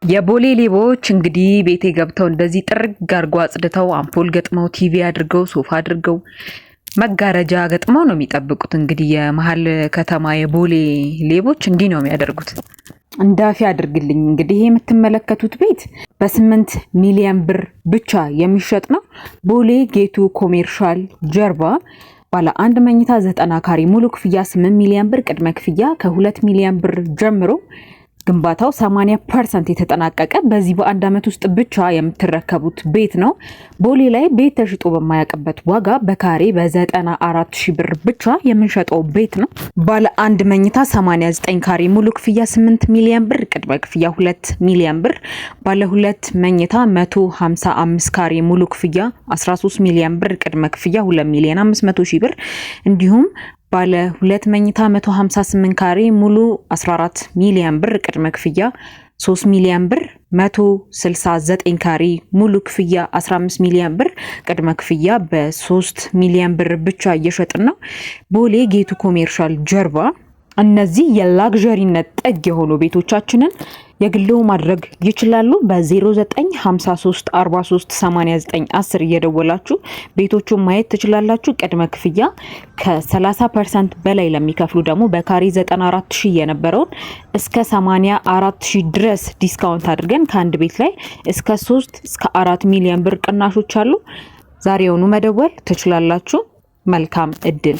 የቦሌ ሌቦች እንግዲህ ቤቴ ገብተው እንደዚህ ጥርግ አድርገው አጽድተው አምፖል ገጥመው ቲቪ አድርገው ሶፋ አድርገው መጋረጃ ገጥመው ነው የሚጠብቁት። እንግዲህ የመሀል ከተማ የቦሌ ሌቦች እንዲህ ነው የሚያደርጉት። እንዳፊ አድርግልኝ። እንግዲህ ይሄ የምትመለከቱት ቤት በ8 ሚሊዮን ብር ብቻ የሚሸጥ ነው። ቦሌ ጌቱ ኮሜርሻል ጀርባ ባለ አንድ መኝታ 90 ካሬ ሙሉ ክፍያ 8 ሚሊዮን ብር፣ ቅድመ ክፍያ ከ2 ሚሊዮን ብር ጀምሮ ግንባታው 80% የተጠናቀቀ በዚህ በአንድ አመት ውስጥ ብቻ የምትረከቡት ቤት ነው። ቦሌ ላይ ቤት ተሽጦ በማያውቅበት ዋጋ በካሬ በ94,000 ብር ብቻ የምንሸጠው ቤት ነው። ባለ አንድ መኝታ 89 ካሬ ሙሉ ክፍያ 8 ሚሊዮን ብር፣ ቅድመ ክፍያ 2 ሚሊዮን ብር። ባለ ሁለት መኝታ 155 ካሬ ሙሉ ክፍያ 13 ሚሊዮን ብር፣ ቅድመ ክፍያ 2 ሚሊዮን 500 ሺህ ብር። እንዲሁም ባለ ሁለት መኝታ 158 ካሬ ሙሉ 14 ሚሊዮን ብር፣ ቅድመ ክፍያ 3 ሚሊዮን ብር። 169 ካሬ ሙሉ ክፍያ 15 ሚሊዮን ብር፣ ቅድመ ክፍያ በ3 ሚሊዮን ብር ብቻ እየሸጥን ነው። ቦሌ ጌቱ ኮሜርሻል ጀርባ እነዚህ የላግዠሪነት ጥግ የሆኑ ቤቶቻችንን የግለው ማድረግ ይችላሉ። በ0953 43 89 10 እየደወላችሁ ቤቶቹን ማየት ትችላላችሁ። ቅድመ ክፍያ ከ30% በላይ ለሚከፍሉ ደግሞ በካሬ 94,000 የነበረውን እስከ 84,000 ድረስ ዲስካውንት አድርገን ከአንድ ቤት ላይ እስከ 3 እስከ 4 ሚሊዮን ብር ቅናሾች አሉ። ዛሬውኑ መደወል ትችላላችሁ። መልካም እድል።